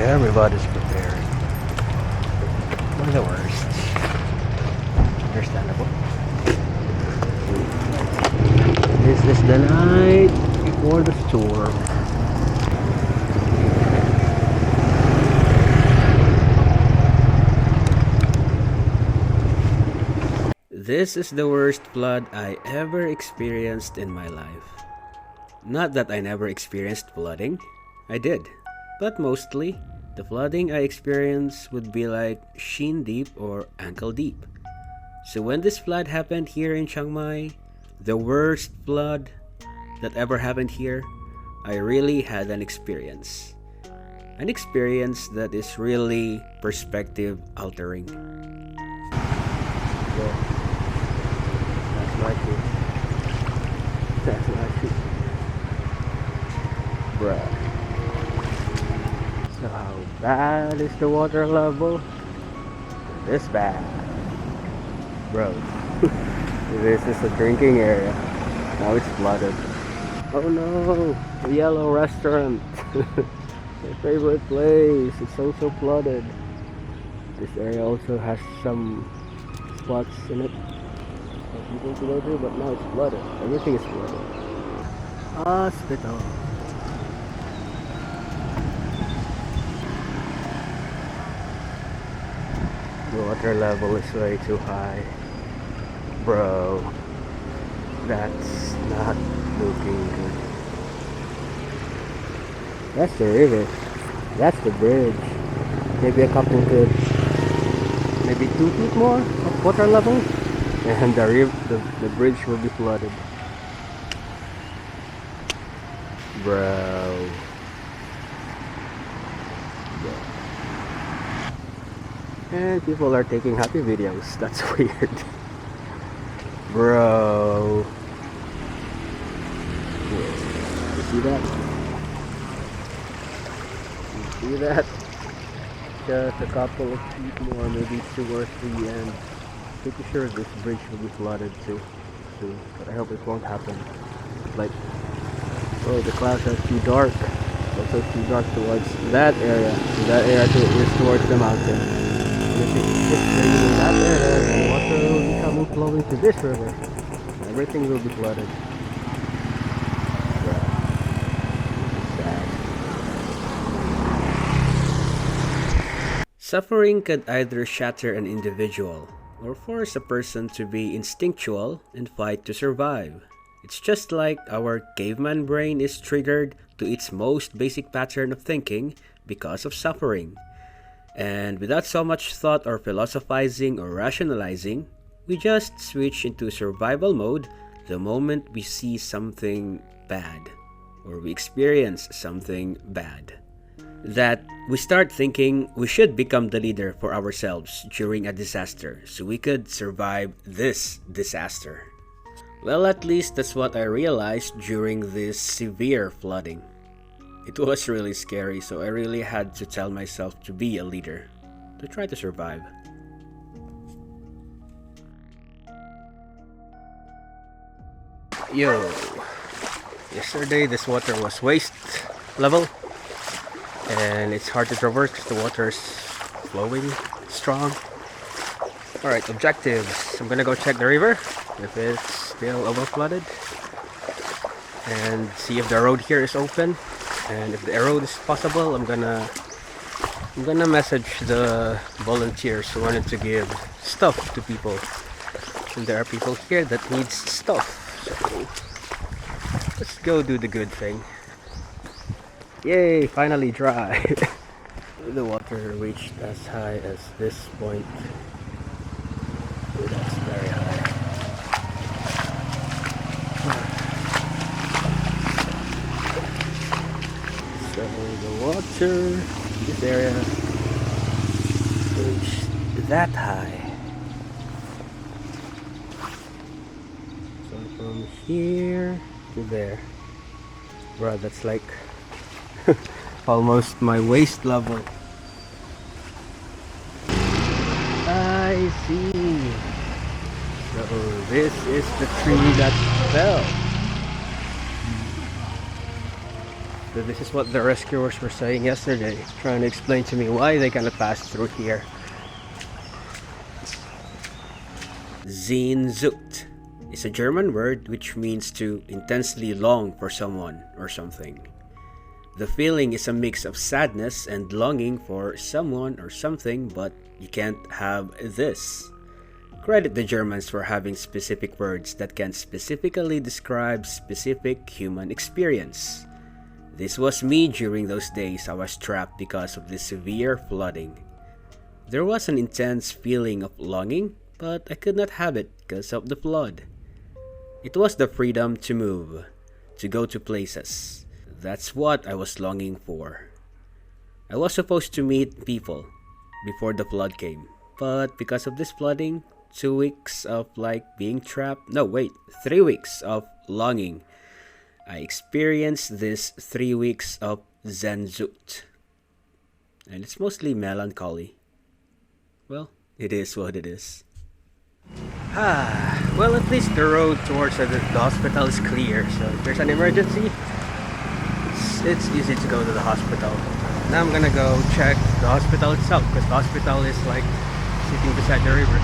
Everybody's preparing for the worst. Understandable. This is the night before the storm. This is the worst flood I ever experienced in my life. Not that I never experienced flooding. I did. But mostly, the flooding I experienced would be like shin deep or ankle deep. So when this flood happened here in Chiang Mai, the worst flood that ever happened here, I really had an experience. An experience that is really perspective altering. Yeah. That's my shit. That's my shit. Bruh. So how bad is the water level? This bad. Bro. This is a drinking area. Now it's flooded. Oh no! The yellow restaurant! My favorite place. It's also flooded. This area also has some spots in it for people to go to, but now it's flooded. Everything is flooded. Hospital. The water level is way too high. Bro, that's not looking good. That's the river. That's the bridge. Maybe a couple good, maybe 2 feet more of water level, and the bridge will be flooded. Bro. And people are taking happy videos. That's weird. Bro. You see that? You see that? Just a couple of feet more, maybe 2 or 3, and pretty sure this bridge will be flooded too soon. But I hope it won't happen. Like, oh, the clouds are too dark. Also too dark towards that area. So that area is towards the mountain. If it's raining in that area, then water will be coming flowing to this river. Everything will be flooded. Bruh. Sad. Suffering could either shatter an individual or force a person to be instinctual and fight to survive. It's just like our caveman brain is triggered to its most basic pattern of thinking because of suffering. And without so much thought or philosophizing or rationalizing, we just switch into survival mode the moment we see something bad or we experience something bad. That we start thinking we should become the leader for ourselves during a disaster so we could survive this disaster. Well, at least that's what I realized during this severe flooding. It was really scary, so I really had to tell myself to be a leader, to try to survive. Yo, yesterday this water was waist level, and it's hard to traverse because the water is flowing strong. Alright, objectives. I'm gonna go check the river, if it's still overflooded, and see if the road here is open. And if the road is possible, I'm gonna message the volunteers who wanted to give stuff to people. And there are people here that needs stuff. So let's go do the good thing. Yay, finally dry. The water reached as high as this point. Oh, that's very high. So the water in this area reached that high. So from here to there. Bro, that's like almost my waist level. I see. So this is the tree that fell. So this is what the rescuers were saying yesterday, trying to explain to me why they cannot pass through here. Sehnsucht is a German word which means to intensely long for someone or something. The feeling is a mix of sadness and longing for someone or something, but you can't have this. Credit the Germans for having specific words that can specifically describe specific human experience. This was me during those days I was trapped because of the severe flooding. There was an intense feeling of longing, but I could not have it because of the flood. It was the freedom to move, to go to places. That's what I was longing for. I was supposed to meet people before the flood came, but because of this flooding, 2 weeks of being trapped, 3 weeks of longing, I experienced this 3 weeks of Sehnsucht. And it's mostly melancholy. Well, it is what it is. Well, at least the road towards the hospital is clear, so if there's an emergency, it's easy to go to the hospital. Now I'm gonna go check the hospital itself, because the hospital is sitting beside the river.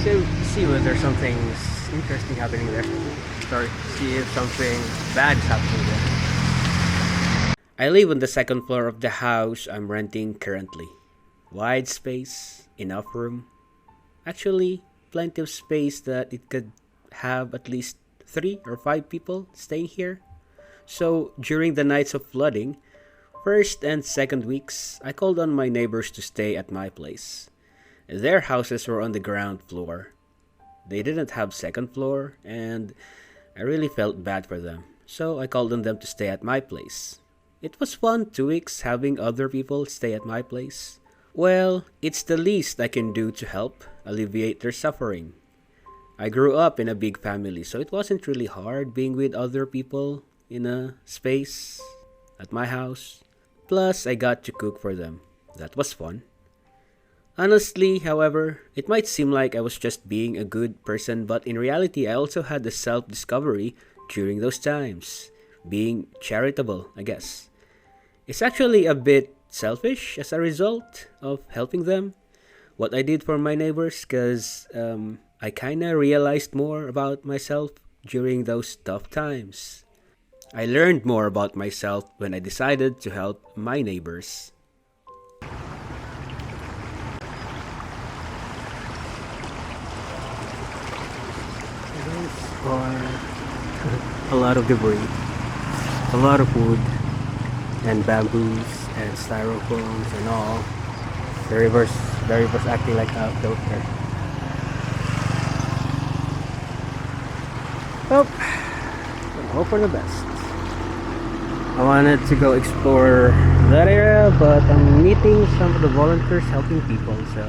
So see whether something's interesting happening there. Sorry, see if something bad is happening there. I live on the second floor of the house I'm renting currently. Wide space, enough room. Actually, plenty of space that it could have at least 3 or 5 people staying here. So during the nights of flooding, first and second weeks, I called on my neighbors to stay at my place. Their houses were on the ground floor. They didn't have second floor, and I really felt bad for them. So I called on them to stay at my place. It was fun 2 weeks having other people stay at my place. Well, it's the least I can do to help alleviate their suffering. I grew up in a big family, so it wasn't really hard being with other people in a space at my house. Plus, I got to cook for them. That was fun. Honestly, however, it might seem like I was just being a good person, but in reality, I also had the self-discovery during those times. Being charitable, I guess. It's actually a bit selfish as a result of helping them. What I did for my neighbors, because I kinda realized more about myself during those tough times. I learned more about myself when I decided to help my neighbors. A lot of debris, a lot of wood and bamboos and styrofoams and all. The river's acting like a filter. Well, hope for the best. I wanted to go explore that area, but I'm meeting some of the volunteers helping people, so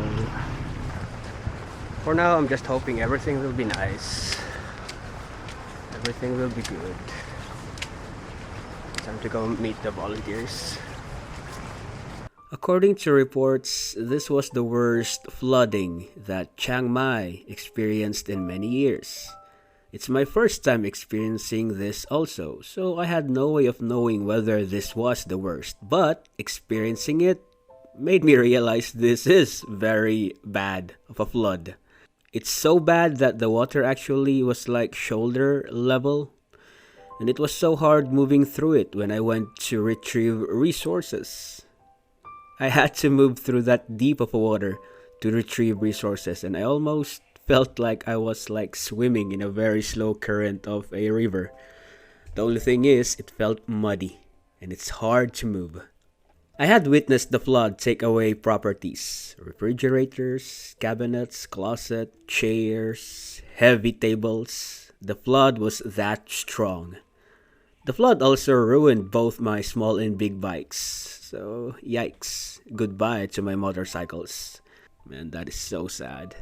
for now I'm just hoping everything will be nice. Everything will be good. Time to go meet the volunteers. According to reports, this was the worst flooding that Chiang Mai experienced in many years. It's my first time experiencing this also, so I had no way of knowing whether this was the worst, but experiencing it made me realize this is very bad of a flood. It's so bad that the water actually was shoulder level, and it was so hard moving through it when I went to retrieve resources. I had to move through that deep of water to retrieve resources, and I almost felt like I was swimming in a very slow current of a river. The only thing is, it felt muddy, and it's hard to move. I had witnessed the flood take away properties, refrigerators, cabinets, closet, chairs, heavy tables. The flood was that strong. The flood also ruined both my small and big bikes. So, yikes. Goodbye to my motorcycles. Man, that is so sad.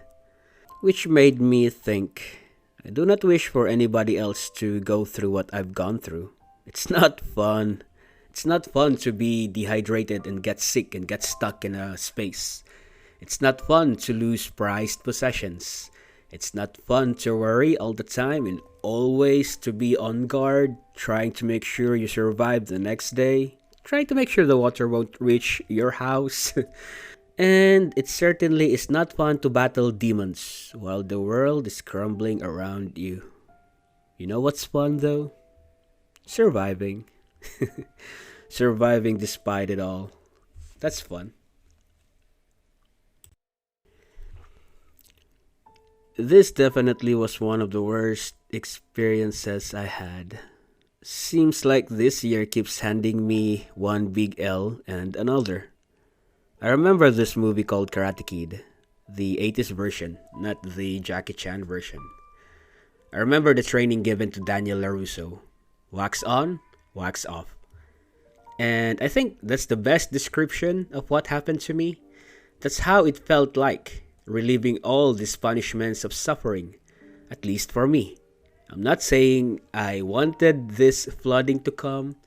Which made me think, I do not wish for anybody else to go through what I've gone through. It's not fun. It's not fun to be dehydrated and get sick and get stuck in a space. It's not fun to lose prized possessions. It's not fun to worry all the time and always to be on guard, trying to make sure you survive the next day, trying to make sure the water won't reach your house. And it certainly is not fun to battle demons while the world is crumbling around you. You know what's fun though? Surviving. Surviving despite it all. That's fun. This definitely was one of the worst experiences I had. Seems like this year keeps handing me one big L and another. I remember this movie called Karate Kid, the 80s version, not the Jackie Chan version. I remember the training given to Daniel LaRusso. Wax on, wax off. And I think that's the best description of what happened to me. That's how it felt like, relieving all these punishments of suffering, at least for me. I'm not saying I wanted this flooding to come,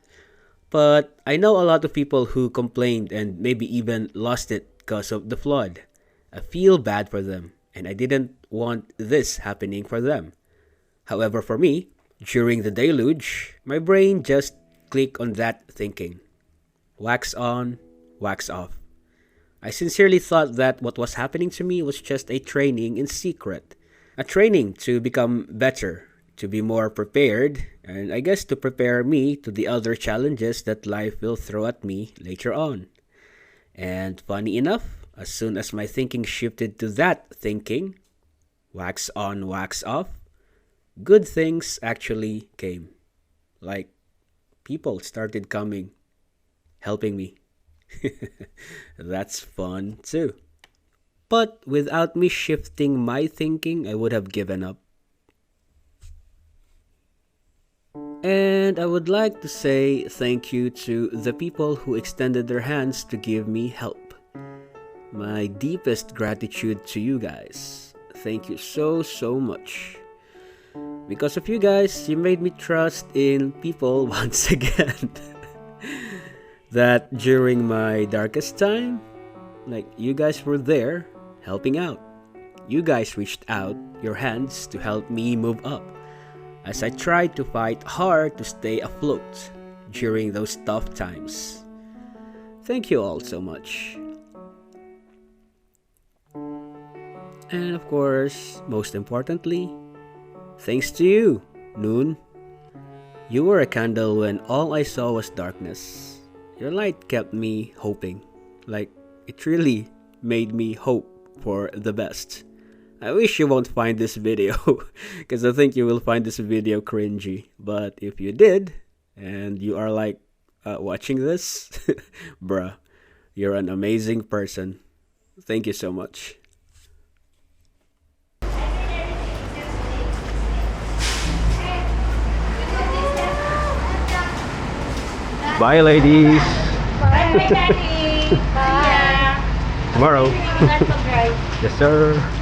but I know a lot of people who complained and maybe even lost it because of the flood. I feel bad for them, and I didn't want this happening for them. However, for me, during the deluge, my brain just clicked on that thinking. Wax on, wax off. I sincerely thought that what was happening to me was just a training in secret. A training to become better, to be more prepared, and I guess to prepare me to the other challenges that life will throw at me later on. And funny enough, as soon as my thinking shifted to that thinking, wax on, wax off, good things actually came. Like, people started coming, helping me. That's fun too. But without me shifting my thinking, I would have given up. And I would like to say thank you to the people who extended their hands to give me help. My deepest gratitude to you guys. Thank you so, so much. Because of you guys, you made me trust in people once again. That during my darkest time, like, you guys were there helping out. You guys reached out your hands to help me move up as I tried to fight hard to stay afloat during those tough times. Thank you all so much. And of course, most importantly, thanks to you, Noon. You were a candle when all I saw was darkness. Your light kept me hoping. Like, it really made me hope for the best. I wish you won't find this video, because I think you will find this video cringy. But if you did, and you are like watching this, bruh, you're an amazing person. Thank you so much. Bye, ladies. Bye, Daddy. Bye. Tomorrow. Yes, Yes, sir.